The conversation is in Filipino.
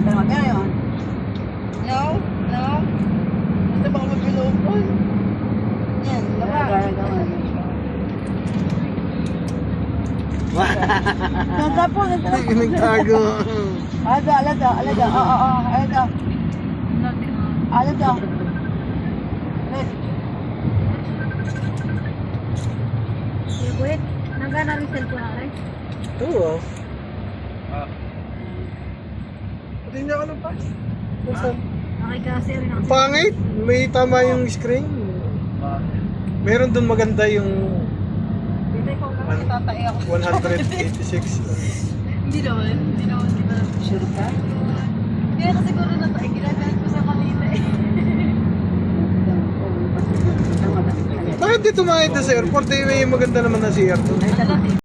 Dalawa, pero yun. No? No? Ito baka mag-ilopon. Yan, lawa. Ganda po, Nagtago. Alada, alada, alada. Oo, alada. Alada. Wait, nagana rin cellphone na rin. Oo. Pati niya ka pa. Okay kasi rin ako. Pangit. May tama yung screen. Meron dun maganda yung Tatay ako. 186. Hindi naman kita. Sure ka? Hindi na siguro na tayo. Ginagamit ko sa kanila eh. Bakit di tumakit na sa airport? Eh, may maganda naman na CR doon.